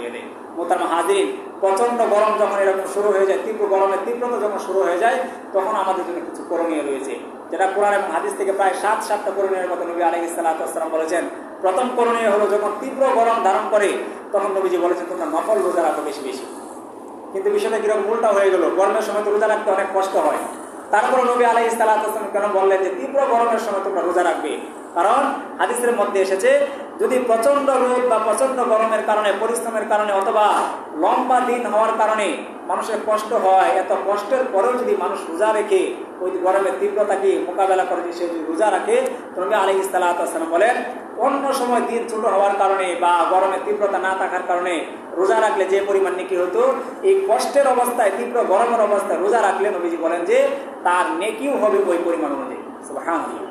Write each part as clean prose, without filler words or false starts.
করিয়ে দেয়। মোহতারাম হাজিরিন, প্রচণ্ড গরম যখন এরকম শুরু হয়ে যায়, তীব্র গরমের তীব্রতা যখন শুরু হয়ে যায়, তখন আমাদের জন্য কিছু করণীয় রয়েছে, যেটা কোরআন এবং হাদিস থেকে প্রায় 7-7টা করণীয়ের কথা নবী আলাইহিস সালাতু ওয়াস সালাম বলেছেন। প্রথম করণীয় হলো, যখন তীব্র গরম ধারণ করে তখন নবীজি বলেছেন তোমরা নফল রোজা রাখো বেশি বেশি। কিন্তু বিষয়টা কিরকম উল্টা হয়ে গেল, গরমের সময় তো রোজা রাখতে অনেক কষ্ট হয়। তারপরে নবী আলাইহিস সালাতু ওয়াস সালাম কেন বললেন যে তীব্র গরমের সময় তোমরা রোজা রাখবে? কারণ হাদিসের মধ্যে এসেছে, যদি প্রচণ্ড রোদ বা প্রচণ্ড গরমের কারণে, পরিশ্রমের কারণে অথবা লম্বা দিন হওয়ার কারণে মানুষের কষ্ট হয়, এত কষ্টের পরেও যদি মানুষ রোজা রেখে ওই গরমের তীব্রতাকে মোকাবেলা করে সে যদি রোজা রাখে, নবী আলাইহিস সালাতু ওয়াস সালাম বলেন অন্য সময় দিন ছোট হওয়ার কারণে বা গরমের তীব্রতা না থাকার কারণে রোজা রাখলে যে পরিমাণ নেকি হতো, এই কষ্টের অবস্থায়, তীব্র গরমের অবস্থায় রোজা রাখলে নবীজি বলেন যে তার নেকিও হবে ওই পরিমাণ অনুযায়ী। সুবহানাল্লাহ।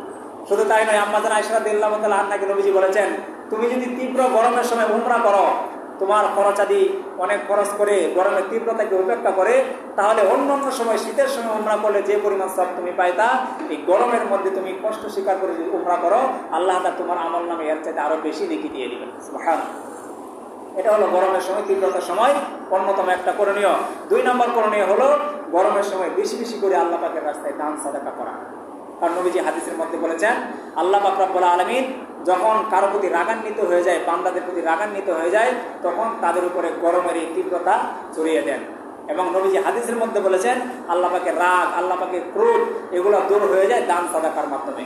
শুধু তাই নয়, আম্মা জান আয়েশা রাদিয়াল্লাহু তাআলা আনহাকে নবীজি বলেছেন, তুমি যদি তীব্র গরমের সময় উমরা করো, তোমার খরচাদি অনেক খরচ করে গরমের তীব্রতাকে উপেক্ষা করে, তাহলে অন্য অন্য সময় শীতের সময় উমরা করলে যে পরিমাণ সব তুমি পাইতা, এই গরমের মধ্যে তুমি কষ্ট স্বীকার করে যদি উমরা করো, আল্লাহ তাআলা তোমার আমল নামে এর চাইতে আরো বেশি নেকি দিয়ে দিবেন। সুবহানাল্লাহ। এটা হলো গরমের সময়, তীব্রতার সময় অন্যতম একটা করণীয়। 2 নম্বর করণীয় হলো গরমের সময় বেশি বেশি করে আল্লাহ পাকের রাস্তায় দান সাদাকা করা। কারণ নবীজি হাদিসের মধ্যে বলেছেন, আল্লাহ পাক রব্বুল আলামিন যখন কারো প্রতি রাগান্বিত হয়ে যায়, বান্দাদের প্রতি রাগান্বিত হয়ে যায়, তখন তাদের উপরে গরমের এই তীব্রতা ছড়িয়ে দেন। এবং নবীজি হাদিসের মধ্যে বলেছেন, আল্লাহ পাকের রাগ, আল্লাহ পাকের ক্রোধ এগুলো দূর হয়ে যায় দান সাদাকার মাধ্যমে।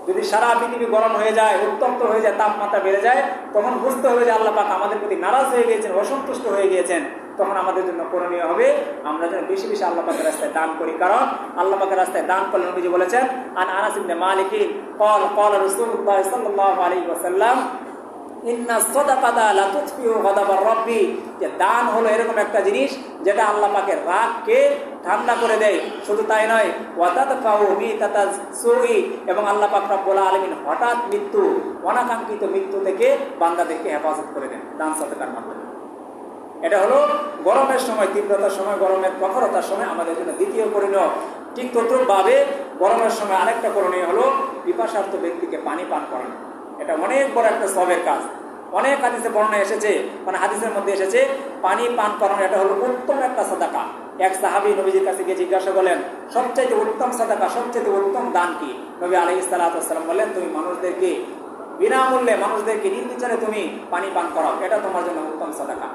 যদি সারা পৃথিবী গরম হয়ে যায়, উত্তপ্ত হয়ে যায়, তাপমাত্রা বেড়ে যায়, তখন বুঝতে হবে যে আল্লাহ পাক আমাদের প্রতি নারাজ হয়ে গিয়েছেন, অসন্তুষ্ট হয়ে গিয়েছেন। তখন আমাদের জন্য করণীয় হবে আমরা যেন বেশি বেশি আল্লাহ পাকের রাস্তায় দান করি। কারণ আল্লাহ পাকের রাস্তায় দান করলে নবীজি বলেছেন, আন আনাস ইবনে মালিক قال قال رسول الله صلى الله عليه وسلم ইন্না সাদাকাতা লা তুতফিউ গাদাবার রাব্বি, যে দান হলো এরকম একটা জিনিস যেটা আল্লাহ পাকের রাগকে ঠান্ডা করে দেয়। শুধু তাই নয়, ওয়া তাদফাউ মিতাতাজ সুই, এবং আল্লাহ পাক রব্বুল আলামিন হঠাৎ মৃত্যু, অনাকাঙ্ক্ষিত মৃত্যু থেকে বান্দাদেরকে হেফাজত করে দেন দান সাদাকার মাধ্যমে। এটা হলো গরমের সময়, তীব্রতার সময়, গরমের প্রখরতার সময় আমাদের জন্য দ্বিতীয় করণীয়। ঠিক তদ্রূপভাবে গরমের সময় আরেকটা করণীয় হলো পিপাসার্ত ব্যক্তিকে পানি পান করানো। এটা অনেক বড় একটা সওয়াবের কাজ। অনেক হাদিসে বর্ণনা এসেছে, মানে হাদিসের মধ্যে এসেছে পানি পান করানো এটা হলো উত্তম একটা সাদাকা। এক সাহাবী নবীজির কাছে গিয়ে জিজ্ঞাসা করলেন, সবচেয়ে উত্তম সাদাকা, সবচেয়ে উত্তম দান কি? নবী আলাইহিস সালাতু ওয়াস সালাম বললেন, তুমি মানুষদেরকে বিনামূল্যে, মানুষদেরকে নির্বিচারে তুমি পানি পান করাও, এটা তোমার জন্য উত্তম সাদাকা।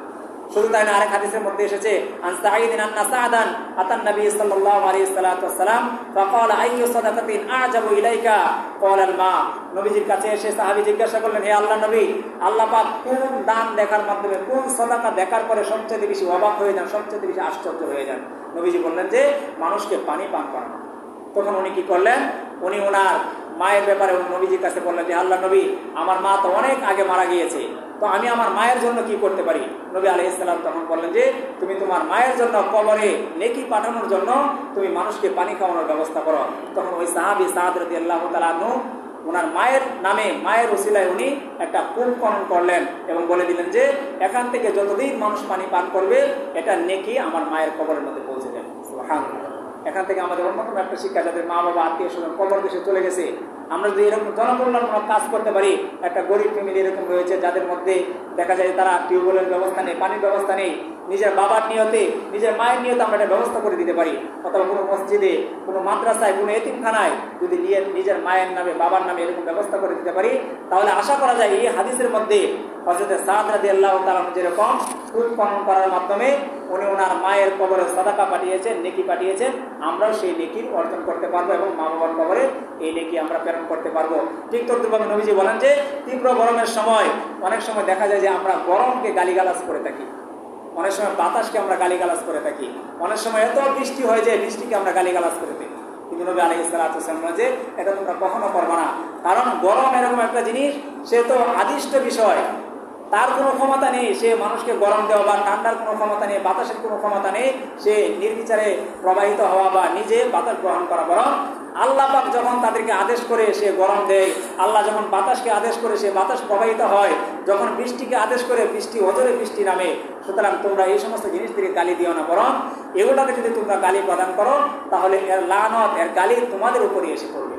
শুধু তাই না, আরেক হাদিসের মধ্যে এসেছে, আন সাঈদিন আন্না সাআদান আতান নবী সাল্লাল্লাহু আলাইহি ওয়াসাল্লাম ফাকালা আইয়ু সাদাকাতিন আ'জাবু ইলাইকা ক্বালা আল মা। নবীজির কাছে এসে সাহাবী জিজ্ঞাসা করলেন, হে আল্লাহর নবী, আল্লাহ পাক কোন দান দেখার মাধ্যমে, কোন সাদাকা দেখার পরে সবচেয়ে বেশি অবাক হয়ে যান, সবচেয়ে বেশি আশ্চর্য হয়ে যান? নবীজি বললেন যে মানুষকে পানি পান করানো। তখন উনি কি করলেন, উনি ওনার মায়ের ব্যাপারে নবীজির কাছে বললেন যে আল্লাহ নবী, আমার মা তো অনেক আগে মারা গিয়েছে, তো আমি আমার মায়ের জন্য কি করতে পারি? নবী আলাইহিস সালাম তখন বললেন যে তুমি তোমার মায়ের জন্য কবরে নেকি পাঠানোর জন্য তুমি মানুষকে পানি খাওয়ানোর ব্যবস্থা করো। তখন ওই সাহাবী সাদ রাদিয়াল্লাহু তাআলা আনহু ওনার মায়ের নামে, মায়ের ওসিলায় উনি একটা কূপ খনন করলেন এবং বলে দিলেন যে এখান থেকে যতদিন মানুষ পানি পান করবে এটা নেকি আমার মায়ের কবরের মধ্যে পৌঁছে যাবে। সুবহানাল্লাহ। এখান থেকে আমাদের অন্যতম একটা শিক্ষা, যাদের মা বাবা আত্মীয় স্বজন কবর দেশে চলে গেছে, আমরা যদি এরকম জনকল্যাণমূলক কাজ করতে পারি। একটা গরিব ফ্যামিলি এরকম রয়েছে যাদের মধ্যে দেখা যায় তারা টিউবওয়েলের ব্যবস্থা নেই, পানির ব্যবস্থা নেই, নিজের বাবার নিয়তে, নিজের মায়ের নিয়তে আমরা এটা ব্যবস্থা করে দিতে পারি। অথবা কোনো মসজিদে, কোনো মাদ্রাসায়, কোনো এতিমখানায় যদি নিজের মায়ের নামে, বাবার নামে এরকম ব্যবস্থা করে দিতে পারি, তাহলে আশা করা যায় এই হাদিসের মধ্যে হযরত সাদ রাদিয়াল্লাহু তাআলা যেরকম কূপ খনন করার মাধ্যমে উনি ওনার মায়ের কবরে সাদাকা পাঠিয়েছেন, নেকি পাঠিয়েছেন, আমরাও সেই নেকির অর্জন করতে পারবো এবং মা বাবার কবরে এই নেকি আমরা প্রেরণ করতে পারবো। ঠিক তদ্রুপভাবে নবীজি বলেন যে তীব্র গরমের সময় অনেক সময় দেখা যায় যে আমরা গরমকে গালিগালাজ করে থাকি, অনেক সময় বাতাসকে আমরা গালিগালাজ করে থাকি, অনেক সময় এত বৃষ্টি হয় যে বৃষ্টিকে আমরা গালিগালাজ করে থাকি। কিন্তু নবী আলাইহিস সালাতু ওয়াস সালাম যে এটা তোমরা কখনো করবে না, কারণ গরম এরকম একটা জিনিস, সে তো আদিষ্ট বিষয়, তার কোনো ক্ষমতা নেই সে মানুষকে গরম দেওয়া, বা ঠান্ডার কোনো ক্ষমতা নেই, বাতাসের কোনো ক্ষমতা নেই সে নির্বিচারে প্রবাহিত হওয়া বা নিজে বাতাস গ্রহণ করা। বরং আল্লাহ পাক যখন তাদেরকে আদেশ করে সে গরম দেয়, আল্লাহ যখন বাতাসকে আদেশ করে সে বাতাস প্রবাহিত হয়, যখন বৃষ্টিকে আদেশ করে বৃষ্টি অজরে বৃষ্টি নামে। সুতরাং তোমরা এই সমস্ত জিনিস থেকে গালি দিও না, বরং এগুলোকে যদি তোমরা গালি প্রদান করো তাহলে এর লানত, এর গালি তোমাদের উপরে এসে পড়বে।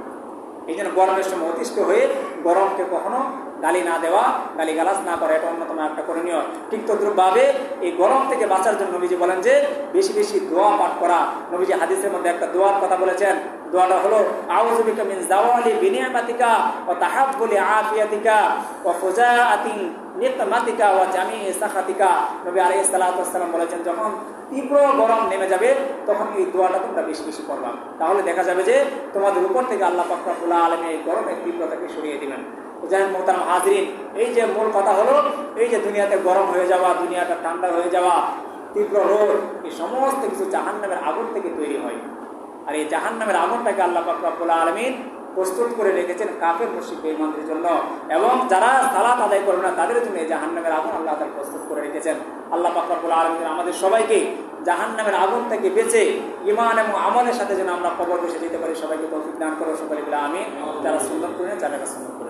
এই জন্য গরমের সময় অতিষ্ঠ হয়ে গরমকে কখনো গালি না দেওয়া, গালি গালাজ না করা, এটা অন্যতম একটা করণীয়। ঠিক তদ্রুপভাবে এই গরম থেকে বাঁচার জন্য নবীজি বলেন যে বেশি বেশি দোয়া পাঠ করা। নবীজি হাদিসের মধ্যে একটা দোয়ার কথা বলেছেন, দোয়াটা হলো আউযু বিকা মিন যাওয়ালি বিনিয়ামাতিকা ওয়া তাহাব্বুলি আফিয়াতিকা ওয়া ফুজাআতিন নিকমাতিকা ওয়া জামিই সাখাতিকা। নবী আলাইহিস সালাতু ওয়াস সালাম বলেছেন যখন তীব্র গরম নেমে যাবে তখন এই দোয়াটা তোমরা বেশি বেশি করবা, তাহলে দেখা যাবে যে তোমাদের উপর থেকে আল্লাহ পাক রব্বুল আলামিন এই গরমের তীব্রতাকে সরিয়ে দিবেন। যাই হোক মোহতারাম হাজরিন, এই যে মূল কথা হলো এই যে দুনিয়াতে গরম হয়ে যাওয়া, দুনিয়াটা ঠান্ডা হয়ে যাওয়া, তীব্র রোদ, এই সমস্ত কিছু জাহান্নামের আগুন থেকে তৈরি হয়। আর এই জাহান্নামের আগুনটাকে আল্লাহ পাক রব্বুল আলামিন প্রস্তুত করে রেখেছেন কাফের মুশরিক বেঈমানদের জন্য, এবং যারা সালাত আদায় করবে না তাদের জন্য এই জাহান্নামের আগুন আল্লাহ তাআলা প্রস্তুত করে রেখেছেন। আল্লাহ পাক রব্বুল আলামিন আমাদের সবাইকে জাহান্নামের আগুন থেকে বেঁচে ঈমান এবং আমলের সাথে যেন আমরা কবর বসে যেতে পারি, সবাইকে তৌফিক দান করো। সকলে বলে আমিন। যারা সুন্নাত করেন, যারা সুন্নাত করেন।